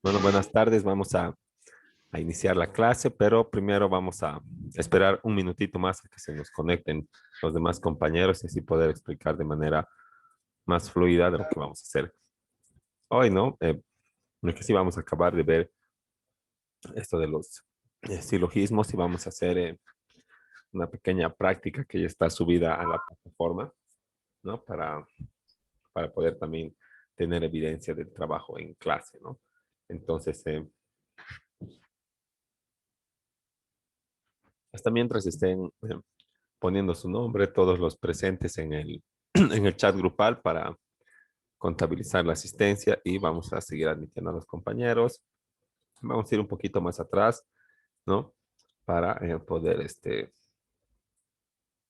Bueno, buenas tardes. Vamos a iniciar la clase, pero primero vamos a esperar un minutito más a que se nos conecten los demás compañeros y así poder explicar de manera más fluida de lo que vamos a hacer hoy, ¿no? Porque sí vamos a acabar de ver esto de los silogismos y vamos a hacer una pequeña práctica que ya está subida a la plataforma, ¿no? Para poder también tener evidencia del trabajo en clase, ¿no? Entonces, hasta mientras estén poniendo su nombre, todos los presentes en en el chat grupal para contabilizar la asistencia y vamos a seguir admitiendo a los compañeros. Vamos a ir un poquito más atrás, ¿no? Para poder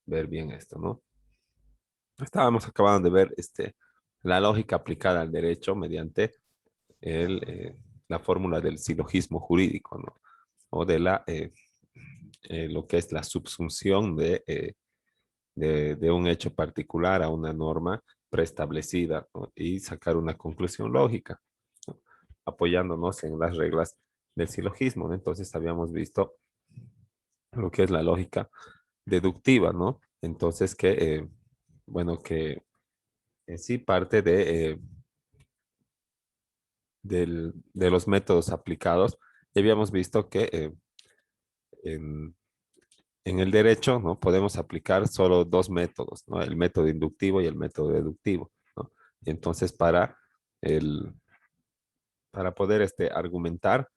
ver bien esto, ¿no? Estábamos acabando de ver la lógica aplicada al derecho mediante el, la fórmula del silogismo jurídico, ¿no? O de lo que es la subsunción de un hecho particular a una norma preestablecida, ¿no? Y sacar una conclusión lógica, ¿no? Apoyándonos en las reglas del silogismo, ¿no? Entonces habíamos visto lo que es la lógica deductiva, ¿no? Entonces bueno, que en sí parte de los métodos aplicados. Y habíamos visto que en, en el derecho, ¿no? Podemos aplicar solo dos métodos, ¿no? El método inductivo y el método deductivo, ¿no? Y entonces el, para poder argumentar,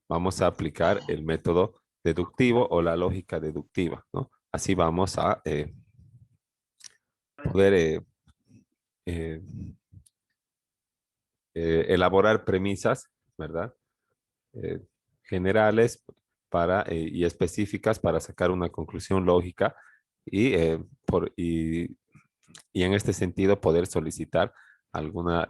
vamos a aplicar el método deductivo o la lógica deductiva, ¿no? Así vamos a poder eh, elaborar premisas, ¿verdad? Eh, generales y específicas para sacar una conclusión lógica y, y en este sentido poder solicitar alguna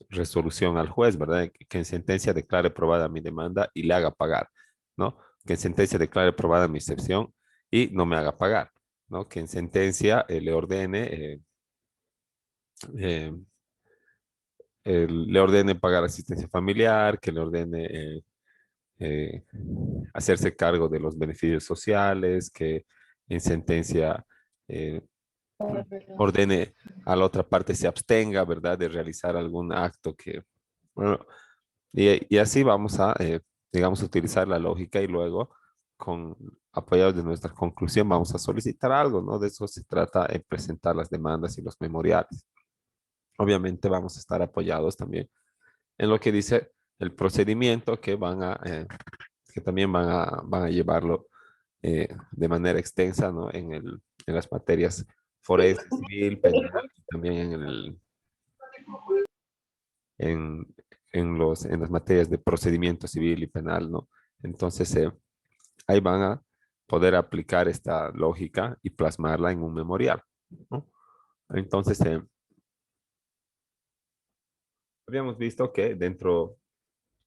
resolución al juez, ¿verdad? Que en sentencia declare probada mi demanda y le haga pagar, ¿no? Que en sentencia declare probada mi excepción y no me haga pagar, ¿no? Que en sentencia le ordene eh, le ordene pagar asistencia familiar, que le ordene eh, hacerse cargo de los beneficios sociales, que en sentencia eh, ordene a la otra parte se abstenga, ¿verdad?, de realizar algún acto bueno, y así vamos a, digamos, utilizar la lógica y luego, con apoyados de nuestra conclusión, vamos a solicitar algo, ¿no? De eso se trata en presentar las demandas y los memoriales. Obviamente vamos a estar apoyados también en lo que dice el procedimiento que también van a llevarlo de manera extensa, ¿no? En las materias forense, civil, penal, y también en, en las materias de procedimiento civil y penal, ¿no? Entonces, ahí van a poder aplicar esta lógica y plasmarla en un memorial, ¿no? Entonces, habíamos visto que dentro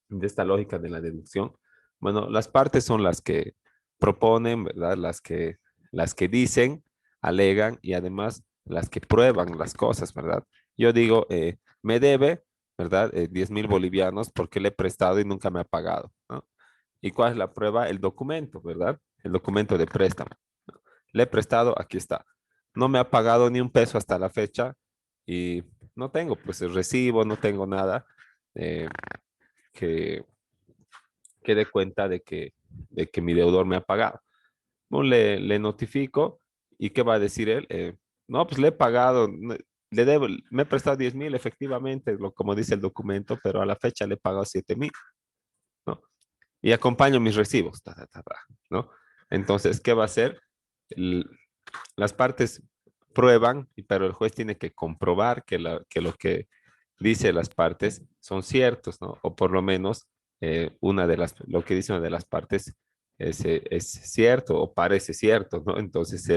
de esta lógica de la deducción, bueno, las partes son las que proponen, ¿verdad? Las que dicen, alegan y además las que prueban las cosas, ¿verdad? Yo digo, me debe, ¿verdad? 10,000 bolivianos porque le he prestado y nunca me ha pagado, ¿no? ¿Y cuál es la prueba? El documento, ¿verdad? El documento de préstamo. Le he prestado, aquí está. No me ha pagado ni un peso hasta la fecha y no tengo pues el recibo, no tengo nada eh, que, que dé cuenta de que mi deudor me ha pagado. Bueno, le notifico y ¿qué va a decir él? No, pues le he pagado, le debo, me he prestado 10,000 efectivamente, como dice el documento, pero a la fecha le he pagado 7,000, ¿no? Y acompaño mis recibos, ¿no? Entonces, ¿qué va a hacer? El- las partes prueban, pero el juez tiene que comprobar que lo que dice las partes son ciertos, ¿no? O por lo menos lo que dice una de las partes es cierto o parece cierto, ¿no? Entonces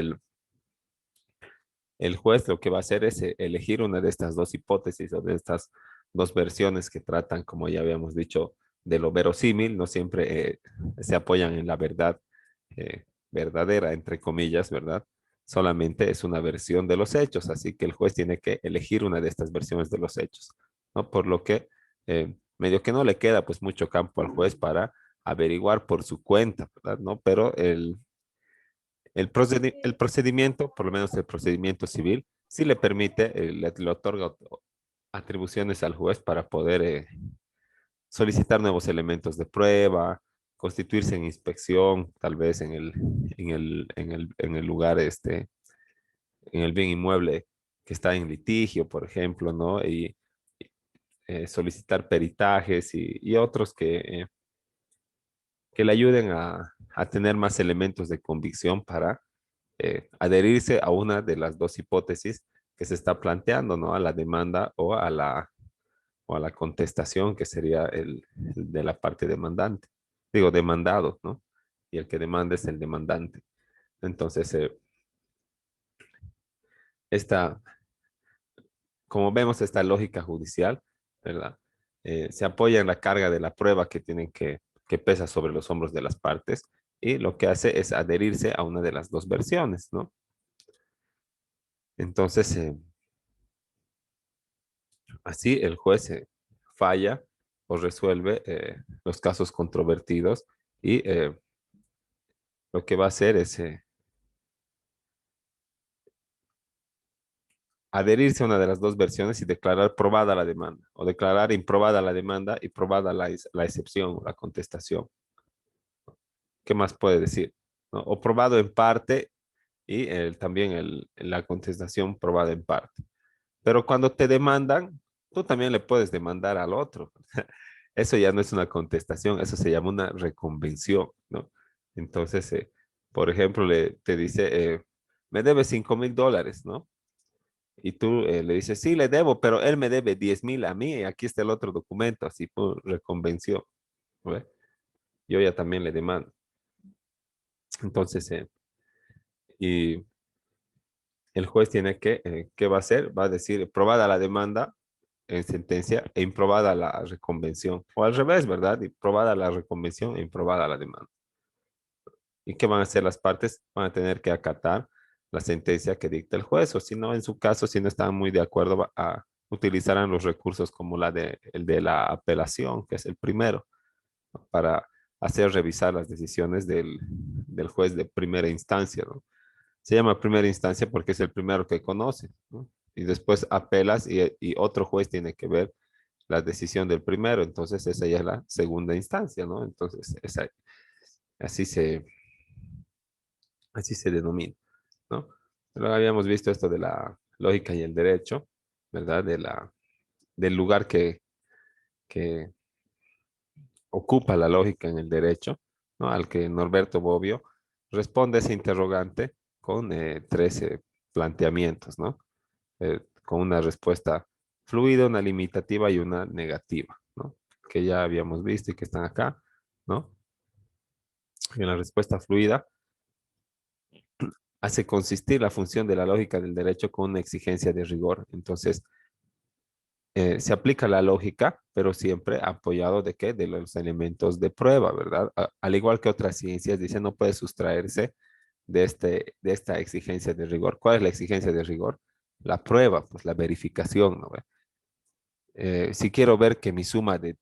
el juez lo que va a hacer es elegir una de estas dos hipótesis o de estas dos versiones que tratan, como ya habíamos dicho, de lo verosímil, no siempre se apoyan en la verdad verdadera, entre comillas, ¿verdad? Solamente es una versión de los hechos, así que el juez tiene que elegir una de estas versiones de los hechos, ¿no? Por lo que medio que no le queda pues mucho campo al juez para averiguar por su cuenta, ¿verdad? ¿No? Pero el procedimiento, por lo menos el procedimiento civil, sí le permite, le otorga atribuciones al juez para poder solicitar nuevos elementos de prueba, constituirse en inspección, tal vez en el lugar, en el bien inmueble que está en litigio, por ejemplo, ¿no? Y solicitar peritajes y otros que le ayuden a tener más elementos de convicción para adherirse a una de las dos hipótesis que se está planteando, ¿no? A la demanda o a la contestación, que sería el de la parte demandante. Digo, demandado, ¿no? Y el que demanda es el demandante. Entonces, esta, como vemos, esta lógica judicial, ¿verdad? Se apoya en la carga de la prueba que pesa sobre los hombros de las partes y lo que hace es adherirse a una de las dos versiones, ¿no? Entonces, así el juez falla o resuelve los casos controvertidos y lo que va a hacer es adherirse a una de las dos versiones y declarar probada la demanda o declarar improbada la demanda y probada la excepción o la contestación. ¿Qué más puede decir? ¿No? O probado en parte y también la contestación probada en parte. Pero cuando te demandan, tú también le puedes demandar al otro. Eso ya no es una contestación, eso se llama una reconvención, ¿no? Entonces, por ejemplo, te dice, me debe $5,000, ¿no? Y tú le dices, sí, le debo, pero él me debe 10,000 a mí, y aquí está el otro documento, así por reconvención, ¿ve? Yo ya también le demando. Entonces, y el juez tiene ¿qué va a hacer? Va a decir, probada la demanda en sentencia e improbada la reconvención. O al revés, ¿verdad? Y probada la reconvención e improbada la demanda. ¿Y qué van a hacer las partes? Van a tener que acatar la sentencia que dicta el juez, o si no, en su caso, si no están muy de acuerdo, utilizarán los recursos como el de la apelación, que es el primero, ¿no? Para hacer revisar las decisiones del juez de primera instancia, ¿no? Se llama primera instancia porque es el primero que conoce, ¿no? Y después apelas y otro juez tiene que ver la decisión del primero, entonces esa ya es la segunda instancia, ¿no? Entonces, así se, así se denomina, ¿no? Luego habíamos visto esto de la lógica y el derecho, ¿verdad? Del lugar que ocupa la lógica en el derecho, ¿no? Al que Norberto Bobbio responde ese interrogante con 13 planteamientos, ¿no? Con una respuesta fluida, una limitativa y una negativa, ¿no? Que ya habíamos visto y que están acá, ¿no? Y en la respuesta fluida hace consistir la función de la lógica del derecho con una exigencia de rigor. Entonces, se aplica la lógica, pero siempre apoyado de qué? De los elementos de prueba, ¿verdad? Al igual que otras ciencias, dice, no puede sustraerse de esta exigencia de rigor. ¿Cuál es la exigencia de rigor? La prueba, pues la verificación, ¿no? Si quiero ver que mi suma de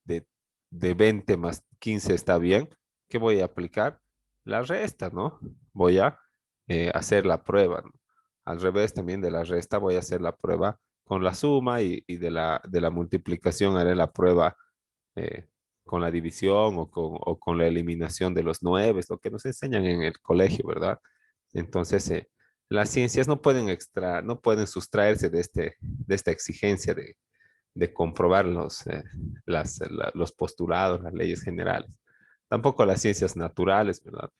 20 más 15 está bien, ¿qué voy a aplicar? La resta, ¿no? Voy a hacer la prueba, ¿no? Al revés también de la resta, voy a hacer la prueba con la suma y de la multiplicación haré la prueba eh, con la división o con la eliminación de los nueve, lo que nos enseñan en el colegio, ¿verdad? Entonces, las ciencias no pueden sustraerse de esta exigencia de comprobar los postulados, las leyes generales. Tampoco las ciencias naturales, ¿verdad?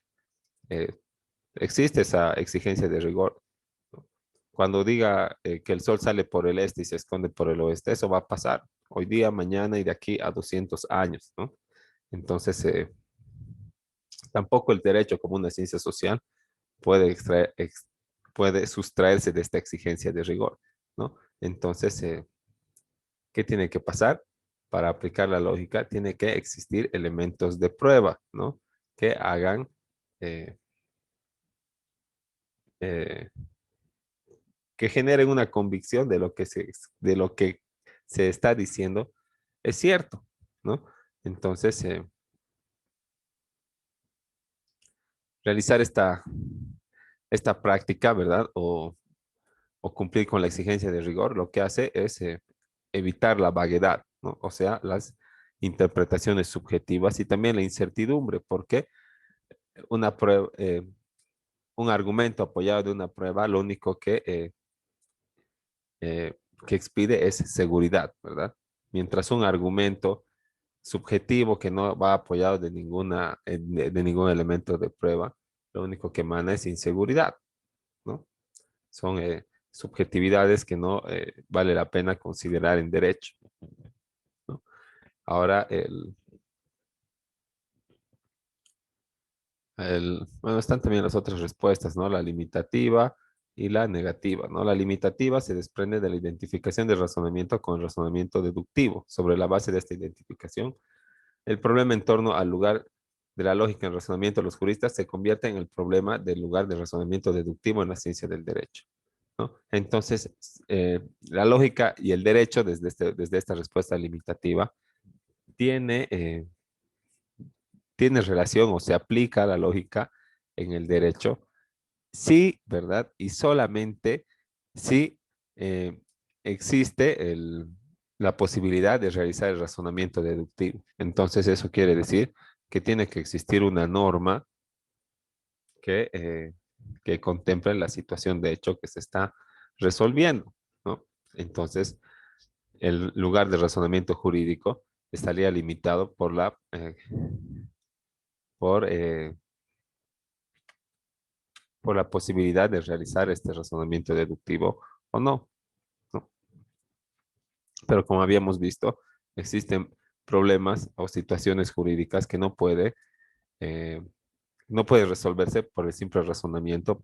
Eh, Existe esa exigencia de rigor. Cuando diga que el sol sale por el este y se esconde por el oeste, eso va a pasar hoy día, mañana y de aquí a 200 años, ¿no? Entonces, tampoco el derecho como una ciencia social puede, puede sustraerse de esta exigencia de rigor, ¿no? Entonces, ¿qué tiene que pasar? Para aplicar la lógica, tiene que existir elementos de prueba, ¿no? Que hagan, eh, eh, que generen una convicción de lo que se está diciendo es cierto, ¿no? Entonces, realizar esta práctica, ¿verdad? O cumplir con la exigencia de rigor, lo que hace es evitar la vaguedad, ¿no? O sea, las interpretaciones subjetivas y también la incertidumbre, porque una prueba, un argumento apoyado de una prueba, lo único eh, que expide es seguridad, ¿verdad? Mientras un argumento subjetivo que no va apoyado de de ningún elemento de prueba, lo único que emana es inseguridad, ¿no? Son subjetividades que no vale la pena considerar en derecho, ¿no? Ahora, bueno, están también las otras respuestas, ¿no? La limitativa y la negativa, ¿no? La limitativa se desprende de la identificación del razonamiento con el razonamiento deductivo. Sobre la base de esta identificación, el problema en torno al lugar de la lógica en el razonamiento de los juristas se convierte en el problema del lugar de razonamiento deductivo en la ciencia del derecho, ¿no? Entonces, la lógica y el derecho, desde esta respuesta limitativa, tiene, eh, tiene relación o se aplica la lógica en el derecho, sí, ¿verdad? Y solamente si eh, existe la posibilidad de realizar el razonamiento deductivo. Entonces, eso quiere decir que tiene que existir una norma que, eh, que contemple la situación de hecho que se está resolviendo, ¿no? Entonces, el lugar de razonamiento jurídico estaría limitado por, eh, por la posibilidad de realizar este razonamiento deductivo o no, ¿no? Pero como habíamos visto, existen problemas o situaciones jurídicas que eh, no puede resolverse por el simple razonamiento.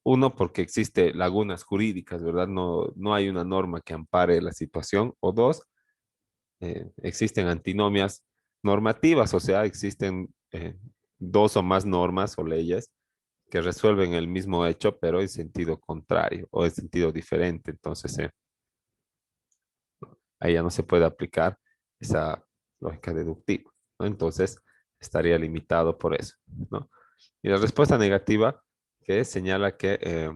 Uno, porque existe lagunas jurídicas, ¿verdad? No hay una norma que ampare la situación. O dos, existen antinomias normativas, o sea, existen dos o más normas o leyes que resuelven el mismo hecho, pero en sentido contrario o en sentido diferente. Entonces, ahí ya no se puede aplicar esa lógica deductiva, ¿no? Entonces, estaría limitado por eso, ¿no? Y la respuesta negativa que señala que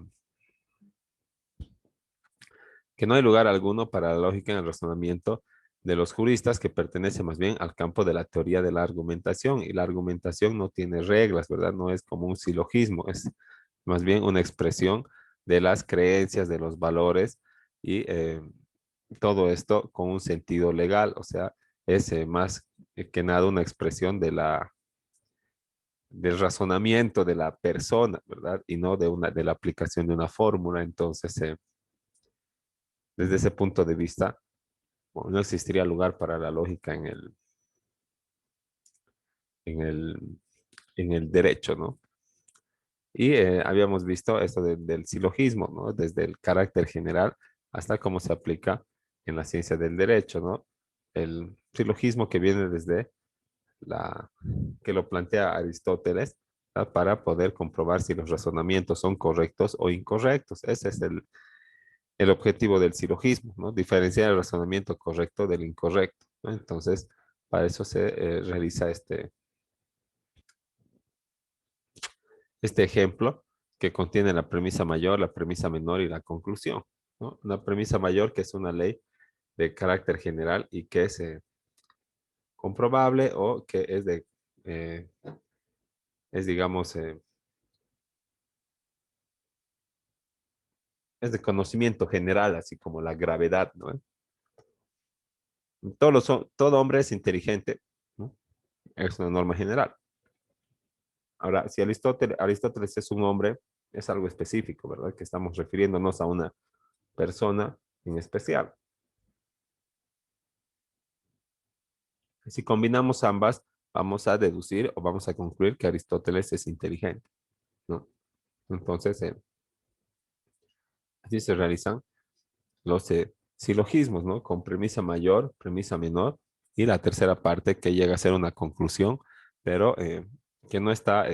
no hay lugar alguno para la lógica en el razonamiento de los juristas, que pertenece más bien al campo de la teoría de la argumentación, y la argumentación no tiene reglas, ¿verdad? No es como un silogismo, es más bien una expresión de las creencias, de los valores y todo esto con un sentido legal, o sea, es más que nada una expresión del razonamiento de la persona, ¿verdad? Y no de la aplicación de una fórmula. Entonces, desde ese punto de vista, bueno, no existiría lugar para la lógica en el, en el derecho, ¿no? Y habíamos visto esto del silogismo, ¿no? Desde el carácter general hasta cómo se aplica en la ciencia del derecho, ¿no? El silogismo que viene desde que lo plantea Aristóteles, ¿verdad? Para poder comprobar si los razonamientos son correctos o incorrectos. Ese es el objetivo del silogismo, ¿no? Diferenciar el razonamiento correcto del incorrecto, ¿no? Entonces, para eso se realiza este ejemplo que contiene la premisa mayor, la premisa menor y la conclusión, ¿no? Una premisa mayor que es una ley de carácter general y que es comprobable o que eh, digamos, es de conocimiento general, así como la gravedad, ¿no? Todo hombre es inteligente, ¿no? Es una norma general. Ahora, si Aristóteles es un hombre, es algo específico, ¿verdad? Que estamos refiriéndonos a una persona en especial. Si combinamos ambas, vamos a deducir o vamos a concluir que Aristóteles es inteligente, ¿no? Entonces, así se realizan los silogismos, ¿no? Con premisa mayor, premisa menor y la tercera parte que llega a ser una conclusión, pero que no está,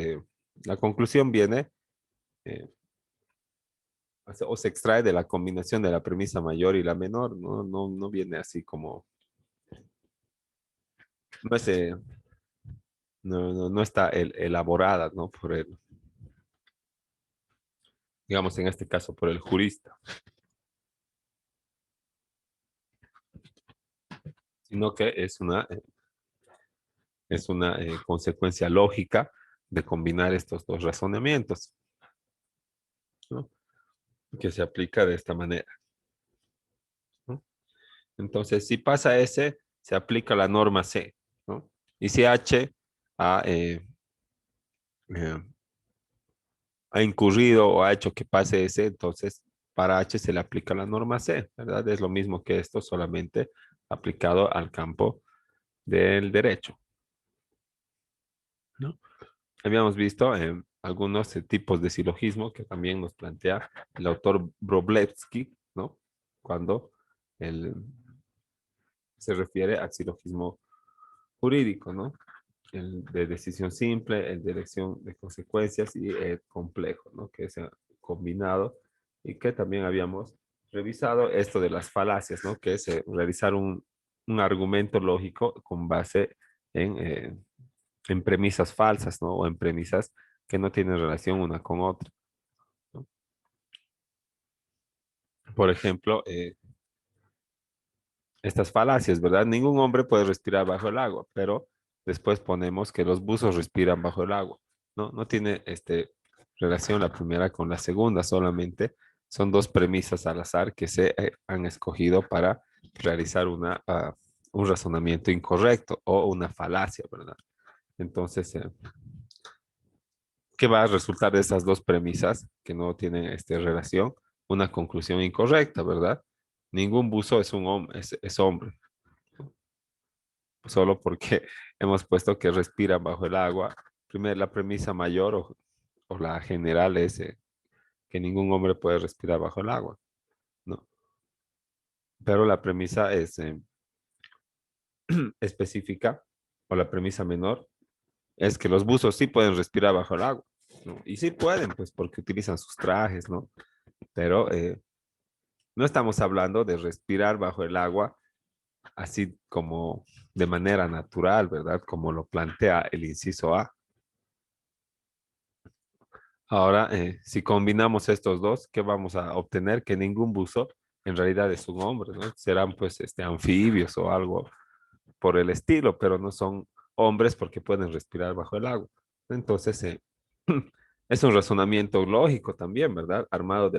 la conclusión viene eh, o se extrae de la combinación de la premisa mayor y la menor, ¿no? No viene así como no es, no está elaborada, ¿no? Por el, digamos, en este caso, por el jurista, sino que es una consecuencia lógica de combinar estos dos razonamientos, ¿no? Que se aplica de esta manera, ¿no? Entonces, si pasa S, se aplica la norma C, ¿no? Y si H ha, eh, ha incurrido o ha hecho que pase S, entonces para H se le aplica la norma C, ¿verdad? Es lo mismo que esto, solamente aplicado al campo del derecho, ¿no? Habíamos visto algunos tipos de silogismo que también nos plantea el autor Wroblewski, ¿no? Cuando él se refiere al silogismo jurídico, ¿no? El de decisión simple, el de elección de consecuencias y el complejo, ¿no? Que es combinado y que también habíamos revisado esto de las falacias, ¿no? Que es realizar un argumento lógico con base en premisas falsas, ¿no? O en premisas que no tienen relación una con otra, ¿no? Por ejemplo, estas falacias, ¿verdad? Ningún hombre puede respirar bajo el agua, pero después ponemos que los buzos respiran bajo el agua, ¿no? No tiene relación la primera con la segunda, solamente son dos premisas al azar que se han escogido para realizar un razonamiento incorrecto o una falacia, ¿verdad? Entonces, ¿qué va a resultar de esas dos premisas que no tienen relación? Una conclusión incorrecta, ¿verdad? Ningún buzo es un hombre, es hombre, solo porque hemos puesto que respiran bajo el agua. Primero, la premisa mayor o la general es que ningún hombre puede respirar bajo el agua, ¿no? Pero la premisa es específica, o la premisa menor es que los buzos sí pueden respirar bajo el agua, ¿no? Y sí pueden, pues porque utilizan sus trajes, ¿no? Pero no estamos hablando de respirar bajo el agua así como de manera natural, ¿verdad? Como lo plantea el inciso A. Ahora, si combinamos estos dos, ¿qué vamos a obtener? Que ningún buzo en realidad es un hombre, ¿no? Serán pues anfibios o algo por el estilo, pero no son hombres porque pueden respirar bajo el agua. Entonces, es un razonamiento lógico también, ¿verdad? Armado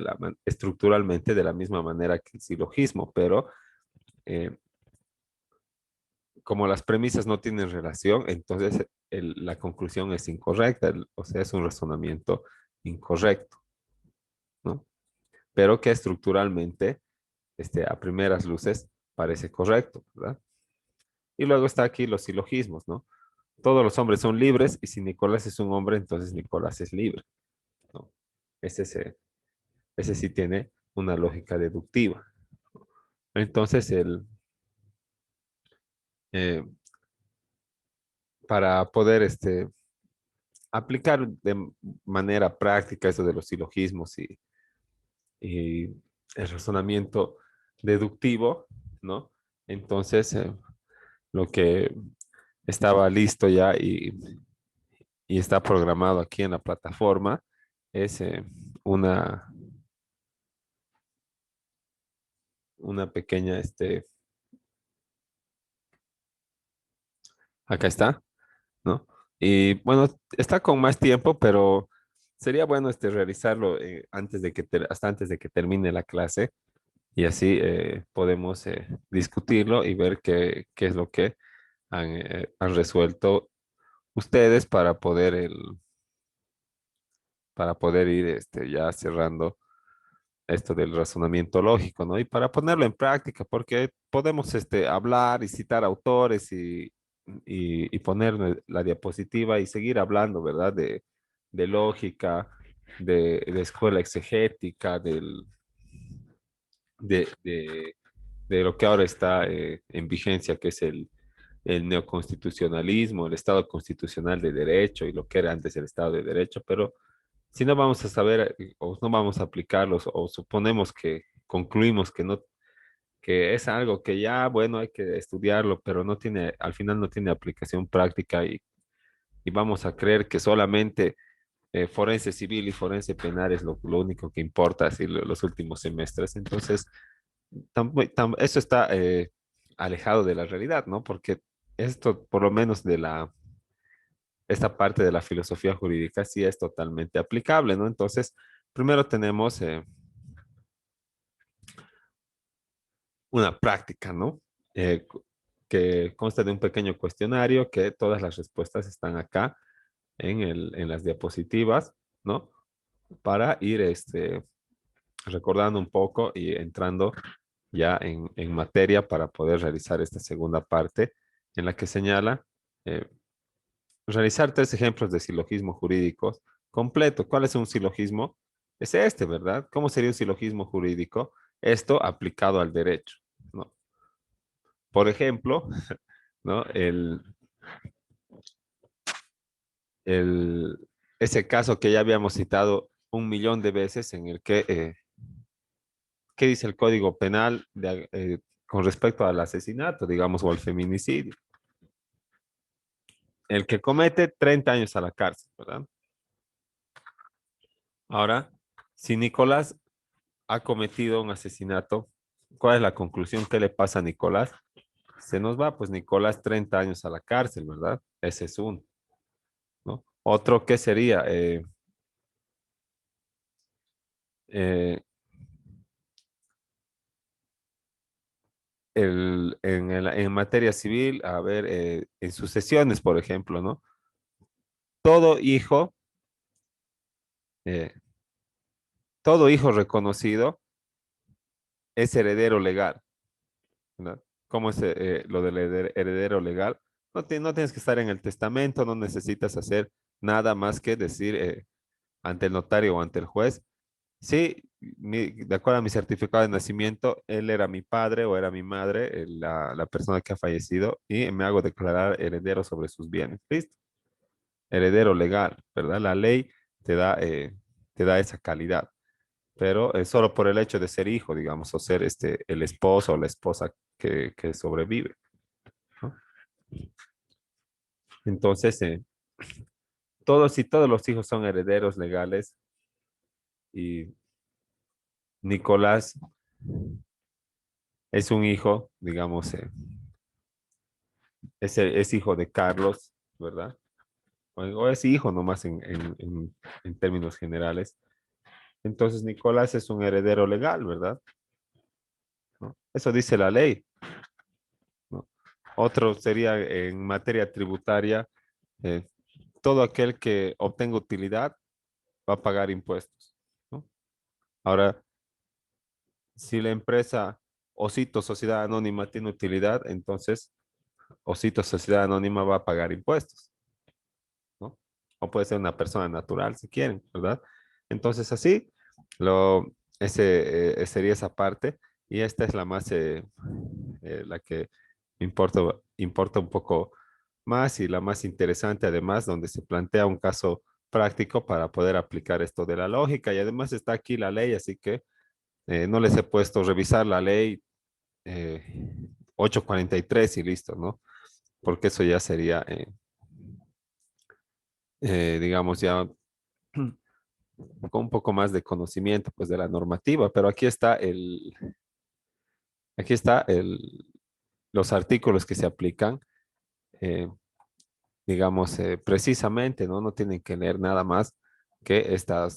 estructuralmente de la misma manera que el silogismo, pero eh, como las premisas no tienen relación, entonces la conclusión es incorrecta, o sea, es un razonamiento incorrecto, ¿no? Pero que estructuralmente, a primeras luces, parece correcto, ¿verdad? Y luego está aquí los silogismos, ¿no? Todos los hombres son libres y si Nicolás es un hombre, entonces Nicolás es libre, ¿no? Ese, se- ese sí tiene una lógica deductiva. Entonces, eh, para poder aplicar de manera práctica eso de los silogismos y el razonamiento deductivo, ¿no? Entonces, lo que estaba listo ya y está programado aquí en la plataforma es una pequeña, acá está, ¿no? Y bueno, está con más tiempo, pero sería bueno realizarlo hasta antes de que termine la clase y así podemos discutirlo y ver qué es lo que han resuelto ustedes para poder ir ya cerrando esto del razonamiento lógico, ¿no? Y para ponerlo en práctica, porque podemos hablar y citar autores y poner la diapositiva y seguir hablando, ¿verdad? De lógica, de escuela exegética, de lo que ahora está en vigencia, que es el neoconstitucionalismo, el Estado constitucional de derecho y lo que era antes el Estado de derecho, pero si no vamos a saber o no vamos a aplicarlos o suponemos que concluimos que que es algo que ya, bueno, hay que estudiarlo, pero no tiene, al final no tiene aplicación práctica y vamos a creer que solamente forense civil y forense penal es lo único que importa así los últimos semestres. Entonces, eso está alejado de la realidad, ¿no? Porque esto, por lo menos esta parte de la filosofía jurídica, sí es totalmente aplicable, ¿no? Entonces, primero tenemos una práctica, ¿no? Que consta de un pequeño cuestionario que todas las respuestas están acá en las diapositivas, ¿no? Para ir recordando un poco y entrando ya en materia para poder realizar esta segunda parte en la que señala eh, realizar 3 ejemplos de silogismo jurídicos completo. ¿Cuál es un silogismo? Es este, ¿verdad? ¿Cómo sería un silogismo jurídico? Esto aplicado al derecho, ¿no? Por ejemplo, ¿no? El, ese caso que ya habíamos citado 1 millón de veces en el que, ¿qué dice el Código Penal con respecto al asesinato, digamos, o al feminicidio? El que comete 30 años a la cárcel, ¿verdad? Ahora, si Nicolás ha cometido un asesinato, ¿cuál es la conclusión? ¿Qué le pasa a Nicolás? Se nos va, pues Nicolás 30 años a la cárcel, ¿verdad? Ese es uno, ¿no? Otro, ¿qué sería? Eh, en materia civil, a ver, en sucesiones, por ejemplo, ¿no? Todo hijo, eh, todo hijo reconocido es heredero legal, ¿no? ¿Cómo es lo del heredero legal? No tienes que estar en el testamento, no necesitas hacer nada más que decir ante el notario o ante el juez, sí, de acuerdo a mi certificado de nacimiento, él era mi padre o era mi madre, la persona que ha fallecido, y me hago declarar heredero sobre sus bienes. ¿Listo? Heredero legal, ¿verdad? La ley te da esa calidad, pero solo por el hecho de ser hijo, digamos, o ser el esposo o la esposa que sobrevive, ¿no? Entonces, si todos los hijos son herederos legales y Nicolás es un hijo, digamos, es hijo de Carlos, ¿verdad? O es hijo nomás en términos generales. Entonces, Nicolás es un heredero legal, ¿verdad? ¿No? Eso dice la ley, ¿no? Otro sería en materia tributaria, eh, todo aquel que obtenga utilidad va a pagar impuestos, ¿no? Ahora, si la empresa Osito Sociedad Anónima tiene utilidad, entonces Osito Sociedad Anónima va a pagar impuestos, ¿no? O puede ser una persona natural si quieren, ¿verdad? Entonces así, lo, sería esa parte y esta es la más, la que importa un poco más y la más interesante además, donde se plantea un caso práctico para poder aplicar esto de la lógica y además está aquí la ley, así que no les he puesto revisar la ley 843 y listo, ¿no? Porque eso ya sería, digamos, ya con un poco más de conocimiento pues de la normativa, pero aquí está los artículos que se aplican, eh, digamos, precisamente, ¿no? No tienen que leer nada más que esta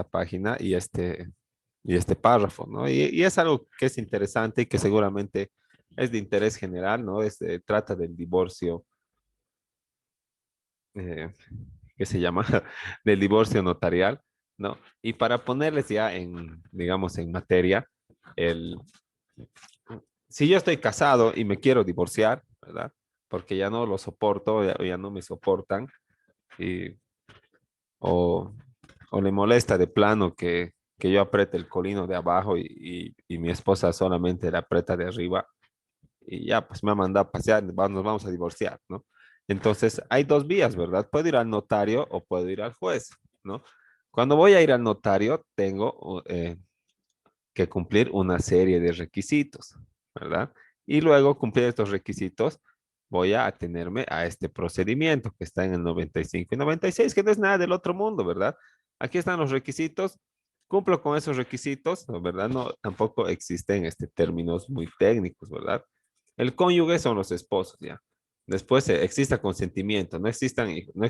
página y este párrafo, ¿no? Y es algo que es interesante y que seguramente es de interés general, ¿no? Trata del divorcio, eh, ¿qué se llama? Del divorcio notarial, ¿no? Y para ponerles ya digamos, en materia, el, si yo estoy casado y me quiero divorciar, ¿verdad? Porque ya no lo soporto, ya no me soportan, y, o, o le molesta de plano que yo apriete el colino de abajo y mi esposa solamente le aprieta de arriba, y ya, pues me ha mandado a pasear, nos vamos a divorciar, ¿no? Entonces, hay 2 vías, ¿verdad? Puedo ir al notario o puedo ir al juez, ¿no? Cuando voy a ir al notario, tengo que cumplir una serie de requisitos, ¿verdad? Y luego cumplir estos requisitos, voy a atenerme a este procedimiento que está en el 95 y 96, que no es nada del otro mundo, ¿verdad? Aquí están los requisitos, cumplo con esos requisitos, ¿no? ¿Verdad? No, tampoco existen términos muy técnicos, ¿verdad? El cónyuge son los esposos, ¿ya? Después exista consentimiento, no existan, no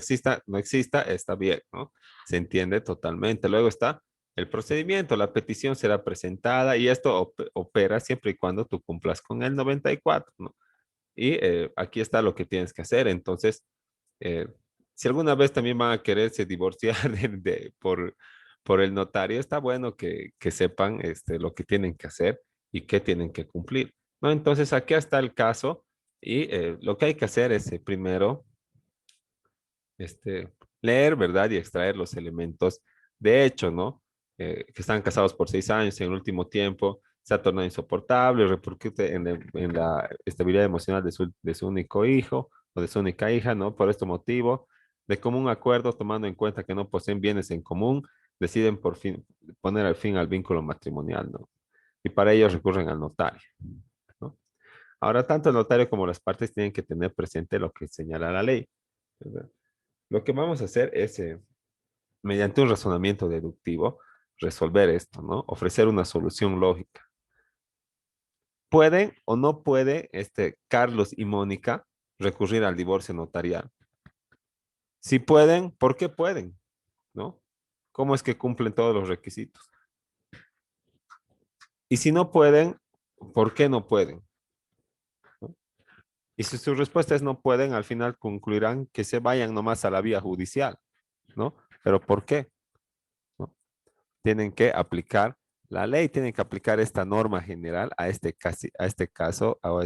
exista, está bien, ¿no? Se entiende totalmente. Luego está el procedimiento, la petición será presentada y esto opera siempre y cuando tú cumplas con el 94, ¿no? Y aquí está lo que tienes que hacer. Entonces, eh, si alguna vez también van a quererse divorciar por el notario, está bueno que sepan lo que tienen que hacer y qué tienen que cumplir, ¿no? Entonces, aquí está el caso y lo que hay que hacer es primero leer, ¿verdad? Y extraer los elementos de hecho, ¿no? Que están casados por 6 años en el último tiempo, se ha tornado insoportable, repercute en la estabilidad emocional de su único hijo o de su única hija, ¿no? Por este motivo, de común acuerdo, tomando en cuenta que no poseen bienes en común, deciden por fin poner al fin al vínculo matrimonial, ¿no? Y para ello recurren al notario, ¿no? Ahora, tanto el notario como las partes tienen que tener presente lo que señala la ley, ¿verdad? Lo que vamos a hacer es, mediante un razonamiento deductivo, resolver esto, ¿no? Ofrecer una solución lógica. ¿Pueden o no puede Carlos y Mónica recurrir al divorcio notarial? Si pueden, ¿por qué pueden? ¿No? ¿Cómo es que cumplen todos los requisitos? Y si no pueden, ¿por qué no pueden? ¿No? Y si su respuesta es no pueden, al final concluirán que se vayan nomás a la vía judicial, ¿no? ¿Pero por qué? ¿No? Tienen que aplicar la ley, tienen que aplicar esta norma general a este caso, a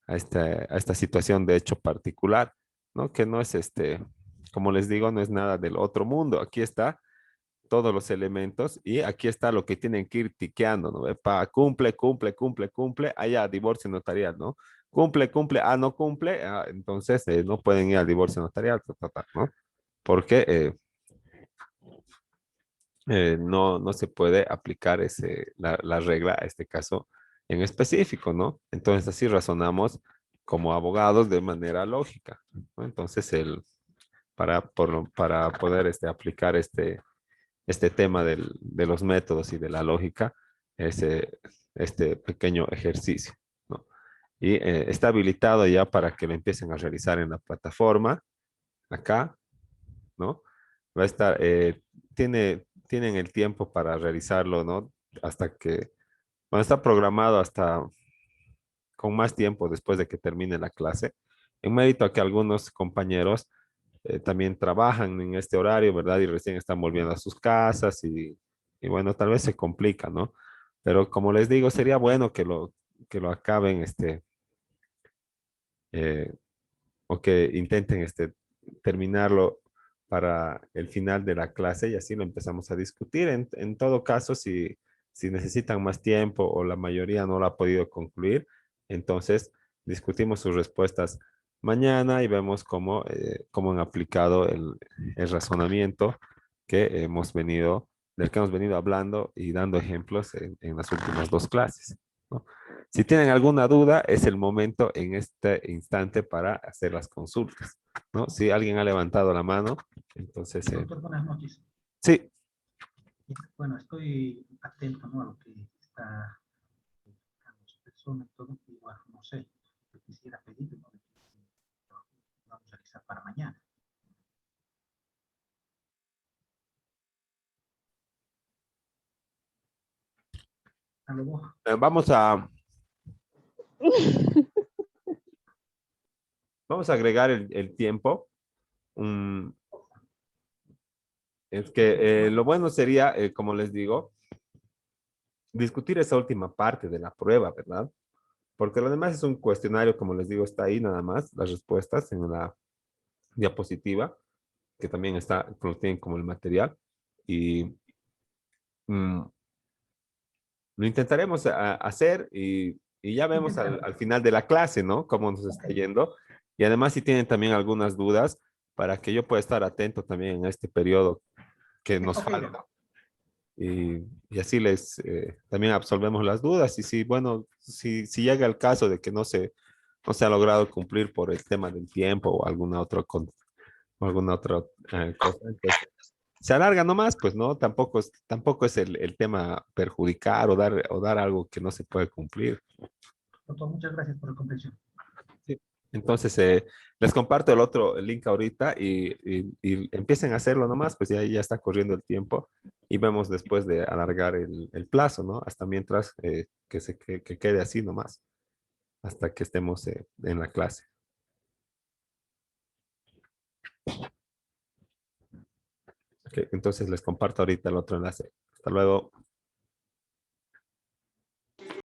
esta situación de hecho particular, ¿no? Que no es como les digo, no es nada del otro mundo. Aquí está todos los elementos y aquí está lo que tienen que ir tiqueando, ¿no? Cumple, cumple, cumple, cumple, allá divorcio notarial, ¿no? Cumple, cumple, no cumple, entonces no pueden ir al divorcio notarial, ¿no? Porque no se puede aplicar la regla a este caso en específico, ¿no? Entonces así razonamos como abogados de manera lógica, ¿no? Entonces, para poder aplicar este tema de los métodos y de la lógica, este pequeño ejercicio, ¿no? Y está habilitado ya para que lo empiecen a realizar en la plataforma, acá, ¿no? Va a estar, tienen el tiempo para realizarlo, ¿no? Hasta que, bueno, está programado hasta con más tiempo después de que termine la clase, en mérito a que algunos compañeros también trabajan en este horario, ¿verdad? Y recién están volviendo a sus casas y bueno, tal vez se complica, ¿no? Pero como les digo, sería bueno que lo acaben, eh, o que intenten terminarlo para el final de la clase y así lo empezamos a discutir. En todo caso, si necesitan más tiempo o la mayoría no lo ha podido concluir, entonces discutimos sus respuestas mañana y vemos cómo han aplicado el razonamiento del que hemos venido hablando y dando ejemplos en las últimas dos clases, ¿no? Si tienen alguna duda, es el momento en este instante para hacer las consultas, ¿no? Si alguien ha levantado la mano, entonces... Doctor, buenas noches. Sí. Bueno, estoy atento, ¿no?, a lo que está explicando su persona y todo. Igual, no sé, yo quisiera pedirle, ¿no?, lo vamos a realizar para mañana. Vamos vamos a agregar el tiempo. Um, es que lo bueno sería, como les digo, discutir esa última parte de la prueba, ¿verdad? Porque lo demás es un cuestionario, como les digo, está ahí nada más, las respuestas en la diapositiva, que también está, lo tienen como el material. Y mm, lo intentaremos hacer y ya vemos al final de la clase, ¿no? Cómo nos está yendo. Y además, si tienen también algunas dudas, para que yo pueda estar atento también en este periodo que nos falta. y así les también absolvemos las dudas. Y si, bueno, si llega el caso de que no se ha logrado cumplir por el tema del tiempo o o alguna otra cosa, entonces se alarga nomás, pues no, tampoco es el tema perjudicar o dar algo que no se puede cumplir. Doctor, muchas gracias por la comprensión. Sí. Entonces, les comparto el link ahorita y empiecen a hacerlo nomás, pues ya está corriendo el tiempo y vemos después de alargar el plazo, ¿no? Hasta mientras que quede así nomás, hasta que estemos en la clase. Ok, entonces les comparto ahorita el otro enlace. Hasta luego.